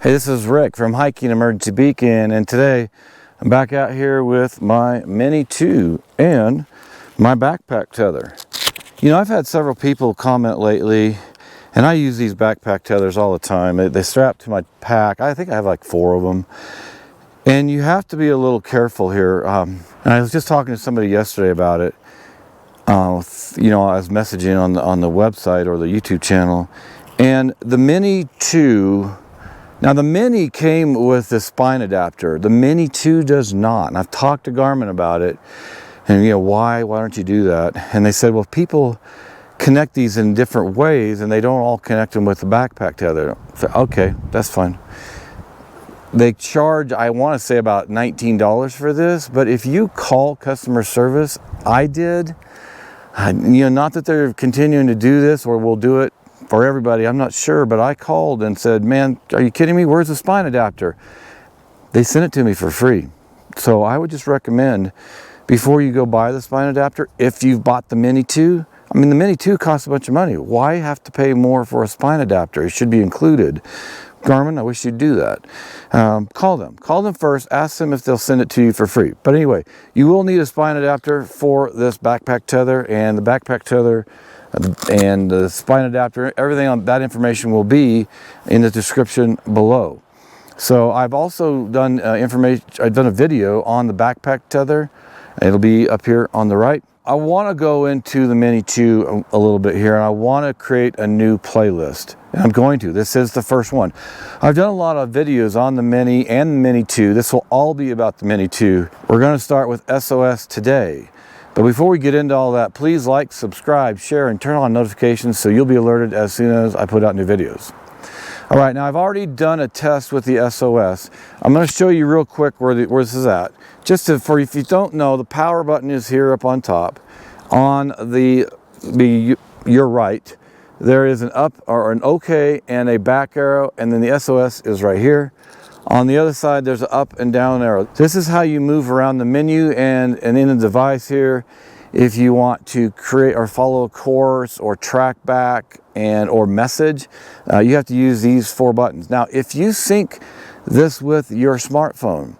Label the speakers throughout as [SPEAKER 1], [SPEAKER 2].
[SPEAKER 1] Hey, this is Rick from Hiking Emergency Beacon, and today I'm back out here with my Mini 2 and my backpack tether. You know, I've had several people comment lately, and I use these backpack tethers all the time. They strap to my pack. I think I have like 4 of them. And you have to be a little careful here. And I was just talking to somebody yesterday about it. You know, I was messaging on the website or the YouTube channel, and the Mini 2. Now the Mini came with the spine adapter. The Mini 2 does not. And I've talked to Garmin about it. And you know, why don't you do that? And they said, well, people connect these in different ways and they don't all connect them with the backpack tether. So, okay, that's fine. They charge, I want to say, about $19 for this, but if you call customer service, I did, you know, not that they're continuing to do this or will do it for everybody, I'm not sure, but I called and said, man, are you kidding me? Where's the spine adapter? They sent it to me for free. So I would just recommend, before you go buy the spine adapter, if you've bought the Mini 2, I mean, the Mini 2 costs a bunch of money. Why have to pay more for a spine adapter? It should be included. Garmin, I wish you'd do that. Call them first, ask them if they'll send it to you for free. But anyway, you will need a spine adapter for this backpack tether, and the backpack tether and the spine adapter, everything on that information will be in the description below. So I've also done I've done a video on the backpack tether. It'll be up here on the right. I want to go into the Mini 2 a little bit here, and I want to create a new playlist. And I'm going to. This is the first one. I've done a lot of videos on the Mini and the Mini 2. This will all be about the Mini 2. We're going to start with SOS today. But before we get into all that, please like, subscribe, share, and turn on notifications so you'll be alerted as soon as I put out new videos. All right, now I've already done a test with the SOS. I'm going to show you real quick where this is at. Just for if you don't know, the power button is here up on top. On your right, there is an up or an OK and a back arrow, and then the SOS is right here. On the other side, there's an up and down arrow. This is how you move around the menu and in the device here. If you want to create or follow a course or track back or message, you have to use these 4 buttons. Now, if you sync this with your smartphone,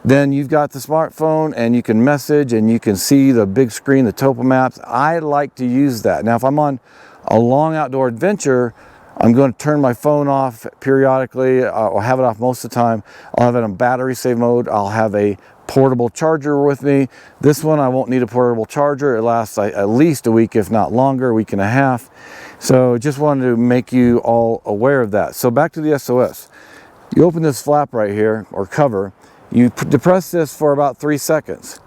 [SPEAKER 1] then you've got the smartphone and you can message and you can see the big screen, the topo maps. I like to use that. Now, if I'm on a long outdoor adventure, I'm going to turn my phone off periodically. I'll have it off most of the time. I'll have it on battery save mode. I'll have a portable charger with me. This one, I won't need a portable charger. It lasts at least a week, if not longer, a week and a half. So just wanted to make you all aware of that. So back to the SOS. You open this flap right here, or cover. You depress this for about 3 seconds,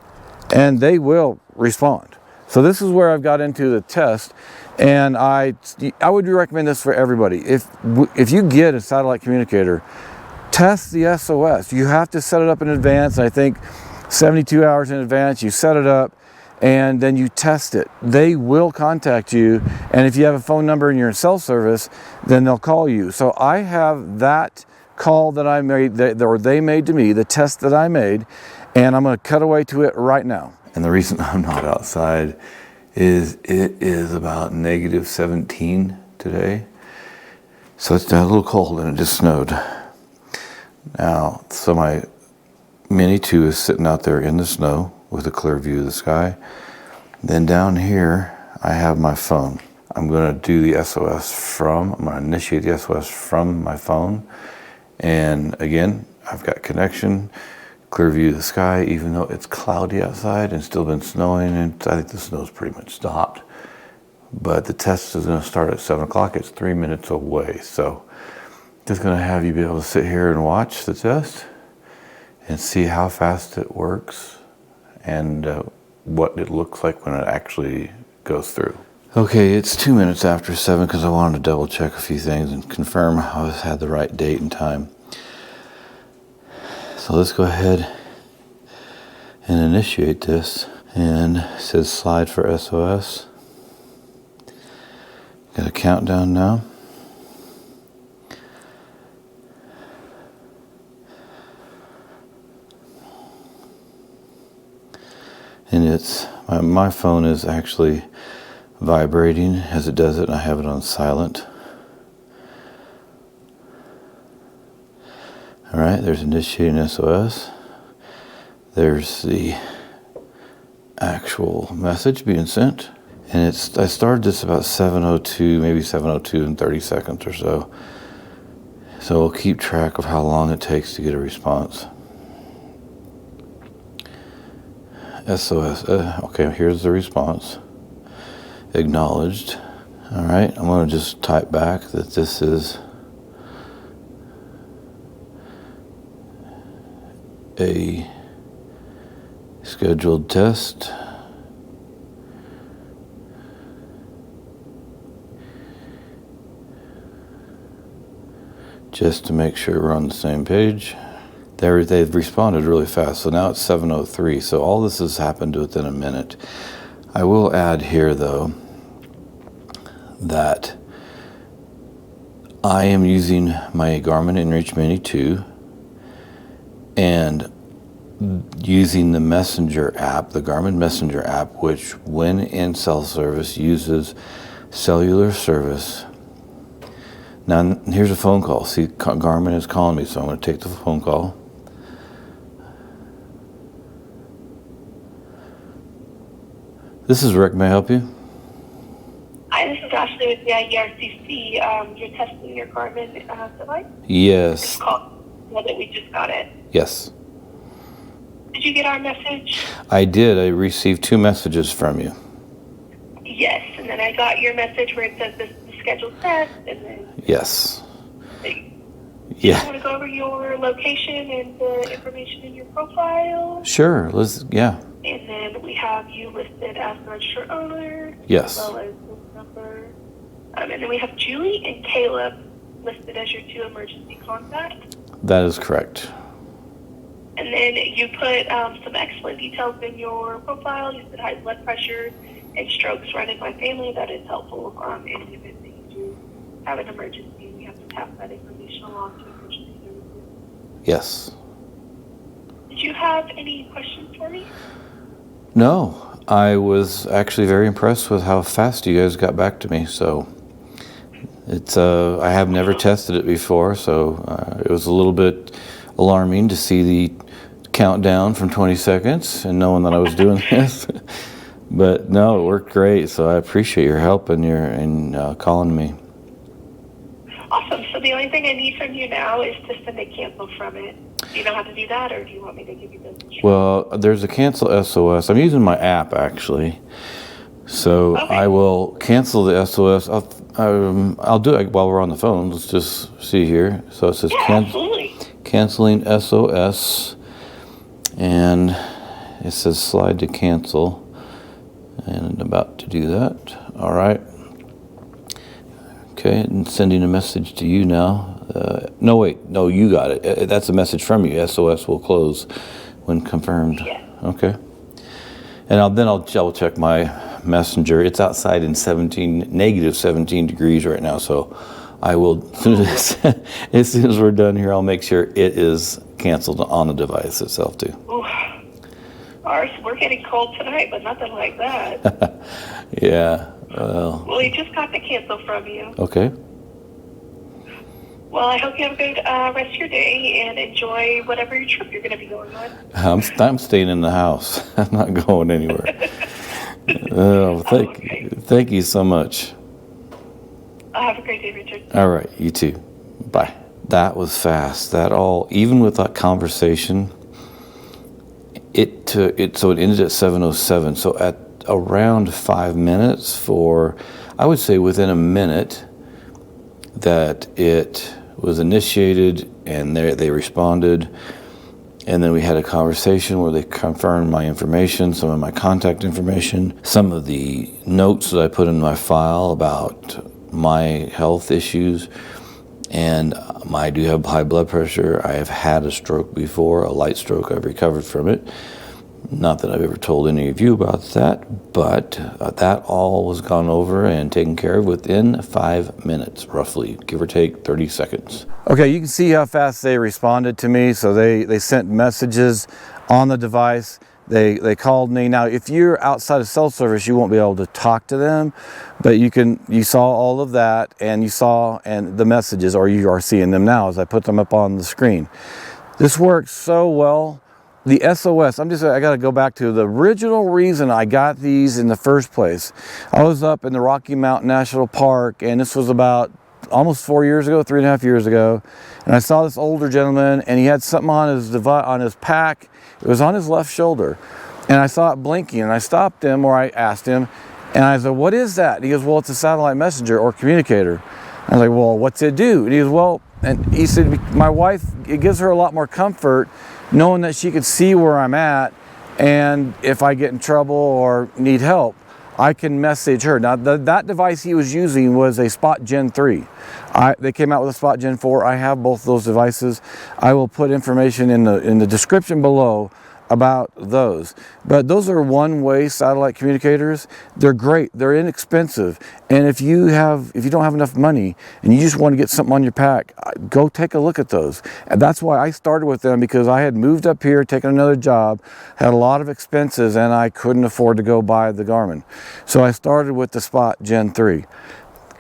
[SPEAKER 1] and they will respond. So this is where I've got into the test. And I would recommend this for everybody. If you get a satellite communicator, test the SOS. You have to set it up in advance. I think 72 hours in advance, you set it up and then you test it. They will contact you. And if you have a phone number and you're in cell service, then they'll call you. So I have that call that I made, or they made to me, the test that I made, and I'm going to cut away to it right now. And the reason I'm not outside is it is about -17 today, so it's a little cold and it just snowed. Now, so my Mini 2 is sitting out there in the snow with a clear view of the sky. Then down here I have my phone. I'm going to do the SOS I'm going to initiate the SOS from my phone, and again, I've got connection, clear view of the sky, even though it's cloudy outside and still been snowing, and I think the snow's pretty much stopped. But the test is going to start at 7 o'clock. It's 3 minutes away. So just going to have you be able to sit here and watch the test and see how fast it works and what it looks like when it actually goes through. Okay, it's 2 minutes after 7 because I wanted to double check a few things and confirm I had the right date and time. So let's go ahead and initiate this. And it says slide for SOS. Got a countdown now. And it's my phone is actually vibrating as it does it, and I have it on silent. All right, there's initiating SOS. There's the actual message being sent. And I started this about 7:02, maybe 7:02 and 30 seconds or so. So we'll keep track of how long it takes to get a response. SOS, okay, here's the response. Acknowledged. All right, I'm going to just type back that this is a scheduled test. Just to make sure we're on the same page. They've responded really fast, so now it's 7:03, so all this has happened within a minute. I will add here, though, that I am using my Garmin inReach Mini 2 and using the Messenger app, the Garmin Messenger app, which when in cell service uses cellular service. Now here's a phone call. See, Garmin is calling me, so I'm going to take the phone call. This is Rick. May I help you?
[SPEAKER 2] Hi, this is Ashley with the IERCC. You're testing your Garmin device?
[SPEAKER 1] Yes.
[SPEAKER 2] It's called, well, that we just got it.
[SPEAKER 1] Yes.
[SPEAKER 2] Did you get our message?
[SPEAKER 1] I did. I received 2 messages from you.
[SPEAKER 2] Yes, and then I got your message where it says this is the scheduled test, and then...
[SPEAKER 1] Yes.
[SPEAKER 2] You want to go over your location and the information in your profile?
[SPEAKER 1] Sure. Yeah.
[SPEAKER 2] And then we have you listed as the registered owner.
[SPEAKER 1] Yes.
[SPEAKER 2] As well as this number. And then we have Julie and Caleb listed as your 2 emergency contacts.
[SPEAKER 1] That is correct.
[SPEAKER 2] And then you put some excellent details in your profile. You said high blood pressure and strokes run in my family. That is helpful in the event that you do have an emergency. We have to pass that information along to emergency services.
[SPEAKER 1] Yes.
[SPEAKER 2] Did you have any questions for me?
[SPEAKER 1] No, I was actually very impressed with how fast you guys got back to me. So it's I have never tested it before, so it was a little bit alarming to see the countdown from 20 seconds and knowing that I was doing this. But no, it worked great. So I appreciate your help and calling me.
[SPEAKER 2] Awesome. So the only thing I need from you now is to send a cancel from it. Do you know how to do that, or do you want me to give you the instructions?
[SPEAKER 1] Well, there's a cancel SOS. I'm using my app, actually. So okay. I will cancel the SOS. I'll do it while we're on the phone. Let's just see here. So it says canceling SOS. And it says slide to cancel. And I'm about to do that. All right. Okay, and sending a message to you now. No, wait. No, you got it. That's a message from you. SOS will close when confirmed.
[SPEAKER 2] Yeah.
[SPEAKER 1] Okay. And I'll check my messenger. It's outside in negative 17 degrees right now. So I will, as soon as we're done here, I'll make sure it is canceled on the device itself too.
[SPEAKER 2] Ooh. We're getting cold tonight, but nothing like that.
[SPEAKER 1] Yeah.
[SPEAKER 2] Well, we just got the cancel from you.
[SPEAKER 1] Okay.
[SPEAKER 2] Well, I hope you have a good rest of your day and enjoy whatever your trip you're going to be going on.
[SPEAKER 1] I'm staying in the house. I'm not going anywhere. Thank you so much.
[SPEAKER 2] Have a great day, Richard.
[SPEAKER 1] All right, you too. Bye. That was fast. Even with that conversation, so it ended at 7:07. So at around 5 minutes I would say within a minute that it was initiated and they responded, and then we had a conversation where they confirmed my information, some of my contact information, some of the notes that I put in my file about my health issues, and I do have high blood pressure. I have had a stroke before, a light stroke. I've recovered from it. Not that I've ever told any of you about that, but that all was gone over and taken care of within 5 minutes, roughly, give or take 30 seconds. Okay, you can see how fast they responded to me. So they sent messages on the device. They called me. Now, if you're outside of cell service, you won't be able to talk to them, but you saw all of that, and the messages, or you are seeing them now as I put them up on the screen. This works so well. The SOS, I got to go back to the original reason I got these in the first place. I was up in the Rocky Mountain National Park, and this was about almost 4 years ago, 3.5 years ago. And I saw this older gentleman, and he had something on his pack. It was on his left shoulder. And I saw it blinking, and I stopped him, or I asked him, and I said, "What is that?" And he goes, "Well, it's a satellite messenger or communicator." I was like, "Well, what's it do?" And he goes, "Well," and he said, "My wife, it gives her a lot more comfort knowing that she could see where I'm at, and if I get in trouble or need help, I can message her." Now, that device he was using was a Spot Gen 3. They came out with a Spot Gen 4. I have both those devices. I will put information in the description below about those. But those are one-way satellite communicators. They're great. They're inexpensive. And if you don't have enough money and you just want to get something on your pack, go take a look at those. And that's why I started with them, because I had moved up here, taken another job, had a lot of expenses, and I couldn't afford to go buy the Garmin. So I started with the Spot Gen 3.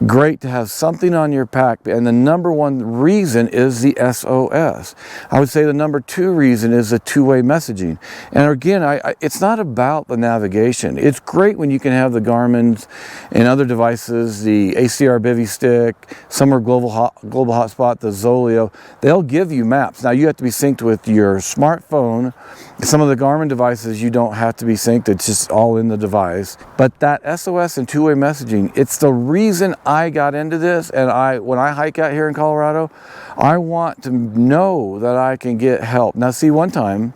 [SPEAKER 1] Great to have something on your pack, and the number one reason is the SOS. I would say the number two reason is the two-way messaging. And again, it's not about the navigation. It's great when you can have the Garmin's and other devices, the ACR Bivy Stick, Summer Global Hotspot, the Zoleo. They'll give you maps. Now you have to be synced with your smartphone. Some of the Garmin devices you don't have to be synced. It's just all in the device. But that SOS and two-way messaging, it's the reason I got into this. And when I hike out here in Colorado, I want to know that I can get help. Now see, one time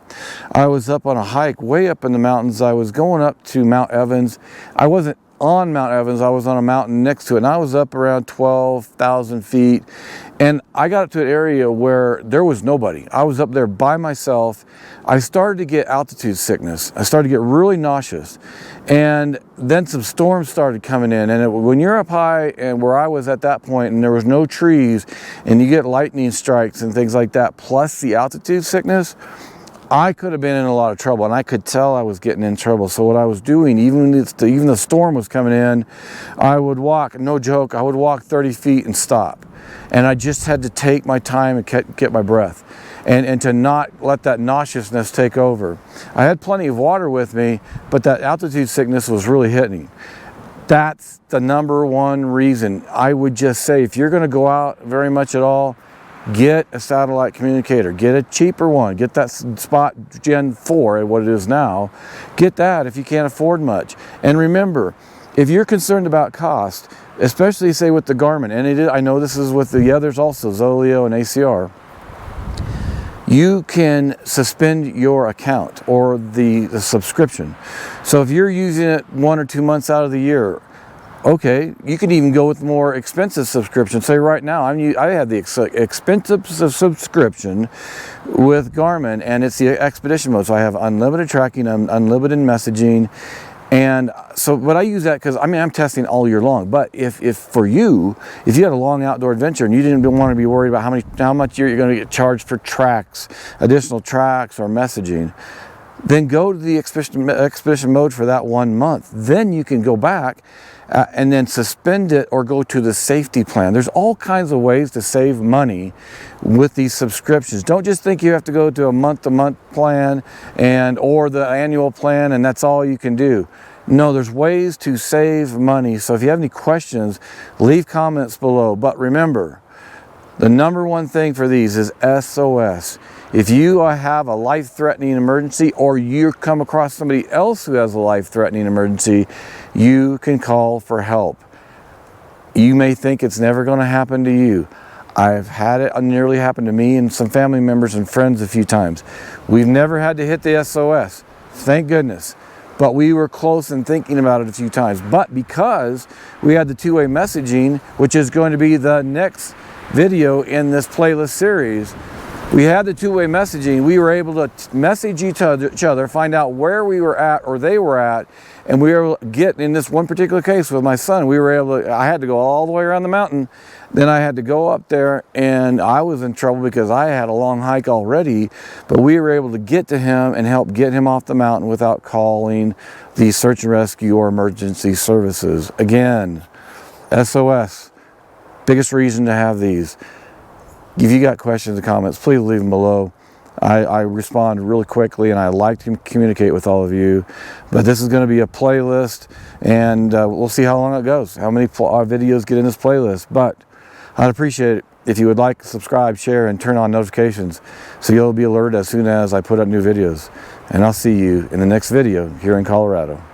[SPEAKER 1] I was up on a hike way up in the mountains. I was going up to Mount Evans. I wasn't on Mount Evans, I was on a mountain next to it, and I was up around 12,000 feet, and I got up to an area where there was nobody. I was up there by myself. I started to get altitude sickness. I started to get really nauseous, and then some storms started coming in, and when you're up high, and where I was at that point, and there was no trees, and you get lightning strikes and things like that, plus the altitude sickness, I could have been in a lot of trouble, and I could tell I was getting in trouble. So what I was doing, even if the storm was coming in, I would walk, no joke, I would walk 30 feet and stop. And I just had to take my time and get my breath, and to not let that nauseousness take over. I had plenty of water with me, but that altitude sickness was really hitting. That's the number one reason. I would just say, if you're going to go out very much at all, get a satellite communicator. Get a cheaper one. Get that Spot Gen 4, what it is now. Get that if you can't afford much. And remember, if you're concerned about cost, especially say with the Garmin, and I know this is with the others also, Zoleo and ACR, you can suspend your account or the subscription. So if you're using it 1 or 2 months out of the year, okay, you can even go with more expensive subscription. Say right now, I have the expensive subscription with Garmin, and it's the expedition mode. So I have unlimited tracking, unlimited messaging, and so. But I use that because I'm testing all year long. But if for you, if you had a long outdoor adventure and you didn't want to be worried about how much you're going to get charged for tracks, additional tracks or messaging, then go to the expedition mode for that 1 month. Then you can go back and then suspend it or go to the safety plan. There's all kinds of ways to save money with these subscriptions. Don't just think you have to go to a month-to-month plan or the annual plan and that's all you can do. No, there's ways to save money. So if you have any questions, leave comments below. But remember, the number one thing for these is SOS. If you have a life-threatening emergency, or you come across somebody else who has a life-threatening emergency, you can call for help. You may think it's never going to happen to you. I've had it nearly happen to me and some family members and friends a few times. We've never had to hit the SOS, thank goodness. But we were close in thinking about it a few times. But because we had the two-way messaging, which is going to be the next video in this playlist series, we had the two-way messaging. We were able to message each other, find out where we were at or they were at, and we were able to get, in this one particular case with my son, I had to go all the way around the mountain. Then I had to go up there, and I was in trouble because I had a long hike already, but we were able to get to him and help get him off the mountain without calling the search and rescue or emergency services. Again, SOS, biggest reason to have these. If you got questions or comments, please leave them below. I respond really quickly, and I like to communicate with all of you. But this is going to be a playlist, and we'll see how long it goes, how many videos get in this playlist. But I'd appreciate it if you would like, subscribe, share, and turn on notifications so you'll be alerted as soon as I put up new videos. And I'll see you in the next video here in Colorado.